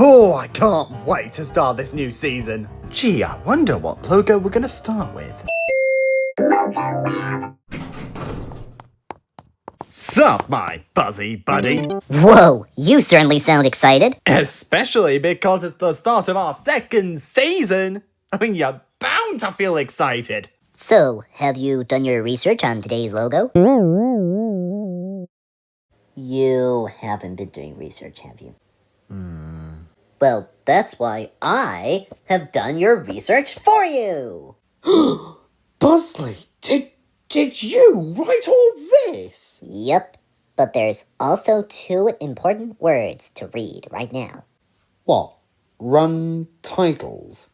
Oh, I can't wait to start this new season. Gee, I wonder what logo we're gonna start with. Sup, my buzzy buddy? Whoa, you certainly sound excited. Especially because it's the start of our second season. I mean, you're bound to feel excited. So, have you done your research on today's logo? You haven't been doing research, have you? Well, that's why I have done your research for you. Buzzley, did you write all this? Yep, but there's also 2 important words to read right now. What? Run titles?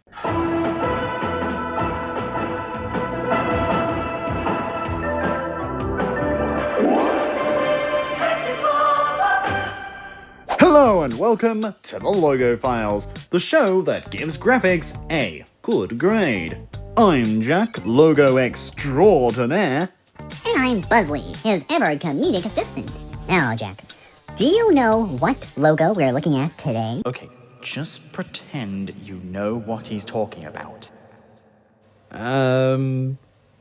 Hello and welcome to the Logo Files, the show that gives graphics a good grade. I'm Jack, logo extraordinaire. And I'm Buzzley, his ever-comedic assistant. Now, Jack, do you know what logo we're looking at today? Okay, just pretend you know what he's talking about.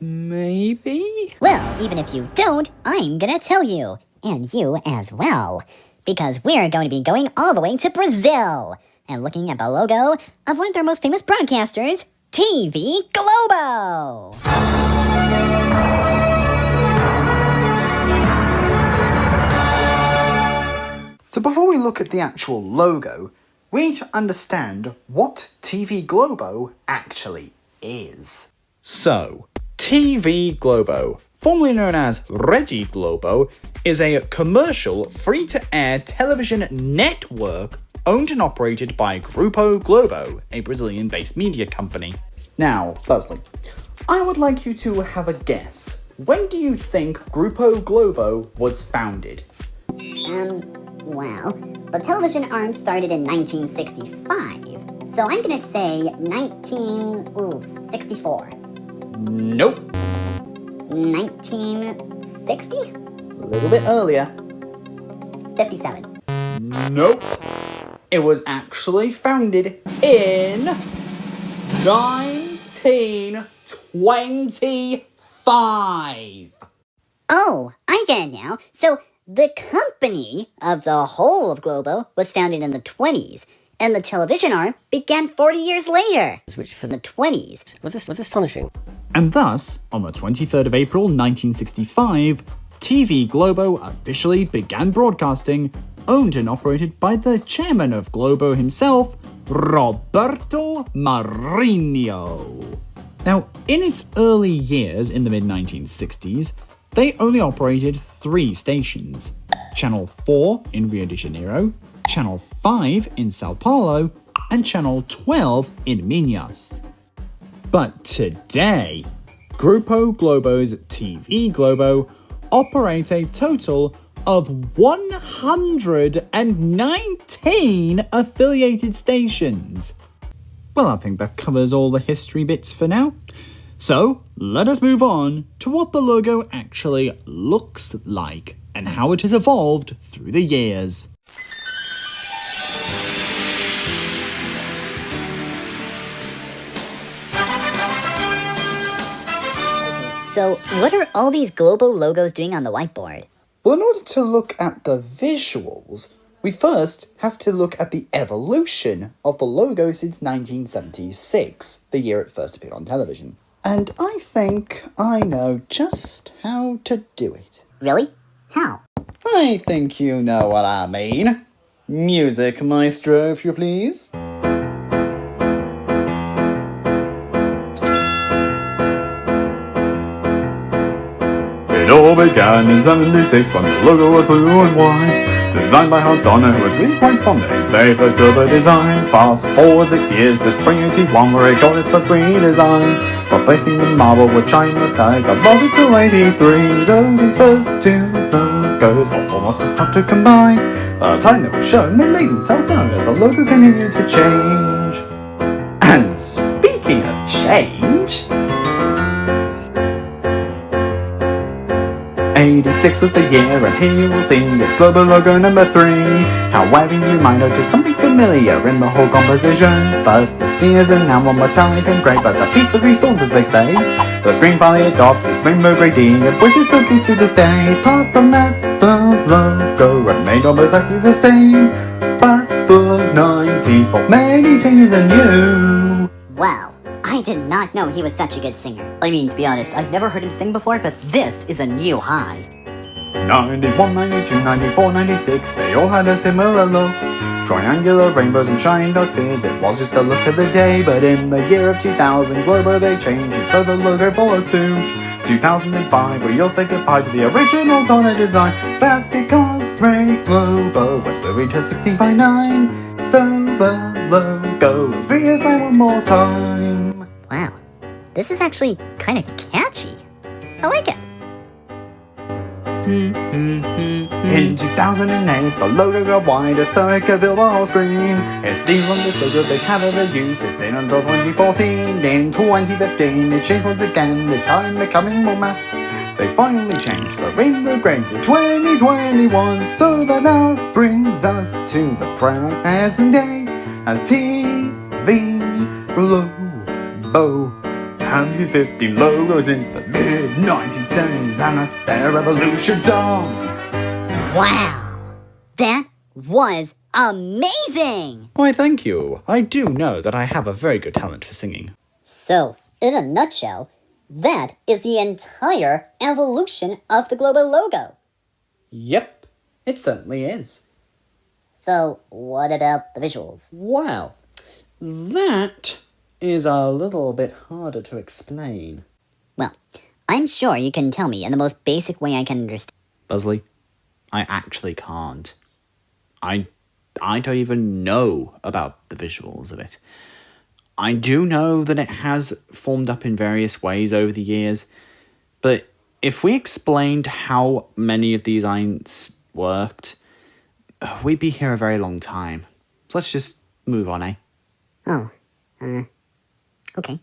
Maybe? Well, even if you don't, I'm gonna tell you. And you as well. Because we're going to be going all the way to Brazil and looking at the logo of one of their most famous broadcasters, TVGlobo. So before we look at the actual logo, we need to understand what TVGlobo actually is. So, TVGlobo, formerly known as Rede Globo, is a commercial, free-to-air television network owned and operated by Grupo Globo, a Brazilian-based media company. Now, Buzzley, I would like you to have a guess. When do you think Grupo Globo was founded? Well, the television arm started in 1965, so I'm gonna say 1964. Nope. 1960? A little bit earlier. 57. Nope. It was actually founded in 1925. Oh, I get it now. So, the company of the whole of Globo was founded in the 20s, and the television arm began 40 years later, which for the 20s. Was astonishing. And thus, on the 23rd of April 1965, TVGlobo officially began broadcasting, owned and operated by the chairman of Globo himself, Roberto Marinho. Now, in its early years in the mid-1960s, they only operated 3 stations: Channel 4 in Rio de Janeiro, Channel 5 in Sao Paulo, and Channel 12 in Minas. But today, Grupo Globo's TVGlobo operates a total of 119 affiliated stations. Well, I think that covers all the history bits for now. So, let us move on to what the logo actually looks like and how it has evolved through the years. So, what are all these Globo logos doing on the whiteboard? Well, in order to look at the visuals, we first have to look at the evolution of the logo since 1976, the year it first appeared on television. And I think I know just how to do it. Really? How? I think you know what I mean. Music, maestro, if you please. It all began in 76 when the logo was blue and white. Designed by Hans Donner, who was really quite fond of his very first Globo design. Fast forward 6 years to spring 81 where it got its first redesign. Replacing the marble with China tag that lasted till 83. Though these first 2 logos were almost hard to combine. By the time they were shown, they made themselves known as the logo continued to change. And speaking of change, a 86 was the year, and here we'll see its global logo number 3. However, you might notice something familiar in the whole composition. First, the spheres are now more metallic and grey, but the piece that restores, as they say. The screen finally adopts its rainbow grey D, which is still key to this day. Apart from that, the logo remained almost exactly the same. But the 90s brought many changes anew. Wow, I did not know he was such a good singer. I mean, to be honest, I've never heard him sing before, but this is a new high. 91, 92, 94, 96, they all had a similar look. Triangular rainbows and shining dark spheres, it was just the look of the day. But in the year of 2000, Globo they changed it, so the logo followed suit. 2005, we all say goodbye to the original Donna design. That's because TVGlobo was moving to 16:9. So the logo was reassigned one more time. Wow, this is actually kind of catchy. I like it. In 2008, the logo got wider so it could fill the whole screen. It's the longest logo they have ever used. It stayed until 2014. In 2015, it changed once again, this time becoming more matte. They finally changed the rainbow grey in 2021, so that now brings us to the present day as TVGlobo. And the 50 logos since the mid-1970s, and that's their evolution song. Wow, that was amazing! Why, thank you. I do know that I have a very good talent for singing. So, in a nutshell, that is the entire evolution of the Globo logo. Yep, it certainly is. So, what about the visuals? Well, that is a little bit harder to explain. Well, I'm sure you can tell me in the most basic way I can understand. Buzzley, I actually can't. I don't even know about the visuals of it. I do know that it has formed up in various ways over the years, but if we explained how many of these designs worked, we'd be here a very long time. So let's just move on, eh? Oh, okay.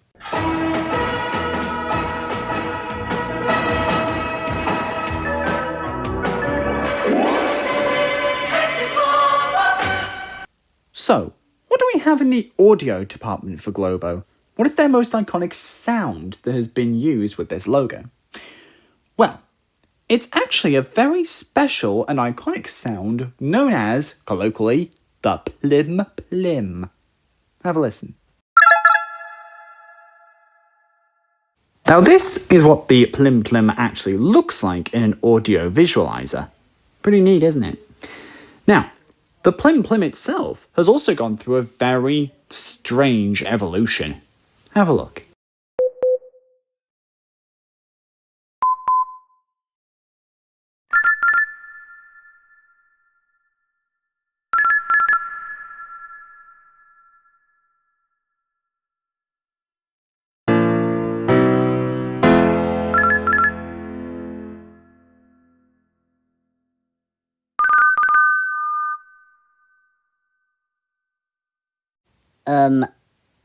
So, what do we have in the audio department for Globo? What is their most iconic sound that has been used with this logo? Well, it's actually a very special and iconic sound known as, colloquially, the plim plim. Have a listen. Now this is what the plim plim actually looks like in an audio visualizer. Pretty neat, isn't it? Now, the plim plim itself has also gone through a very strange evolution. Have a look.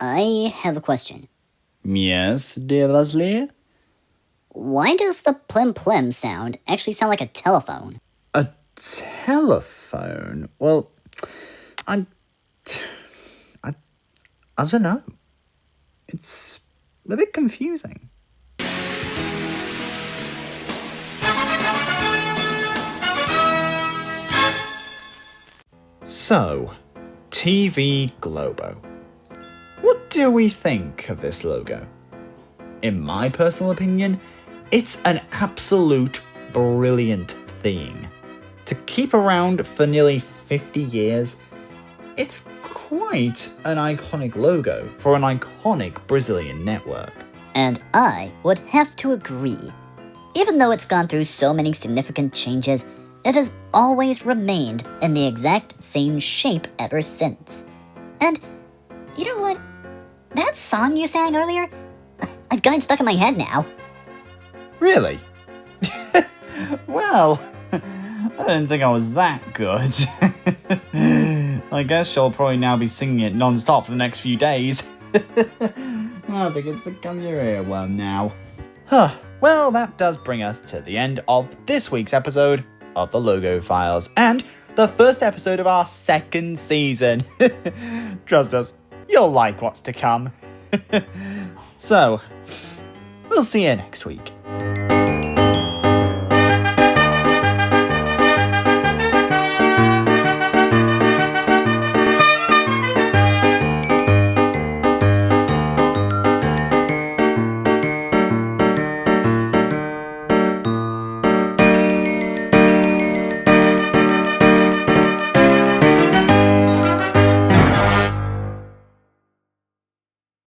I have a question. Yes, dear Leslie? Why does the plim plim sound actually sound like a telephone? A telephone? Well, I don't know. It's a bit confusing. So, TVGlobo. What do we think of this logo? In my personal opinion, it's an absolute brilliant thing. To keep around for nearly 50 years, it's quite an iconic logo for an iconic Brazilian network. And I would have to agree. Even though it's gone through so many significant changes, it has always remained in the exact same shape ever since. And, you know what? That song you sang earlier, I've got it stuck in my head now. Really? Well, I didn't think I was that good. I guess you'll probably now be singing it non-stop for the next few days. I think it's become your earworm now. Well, that does bring us to the end of this week's episode of the Logo Files, and the first episode of our second season. Trust us, you'll like what's to come. So, we'll see you next week.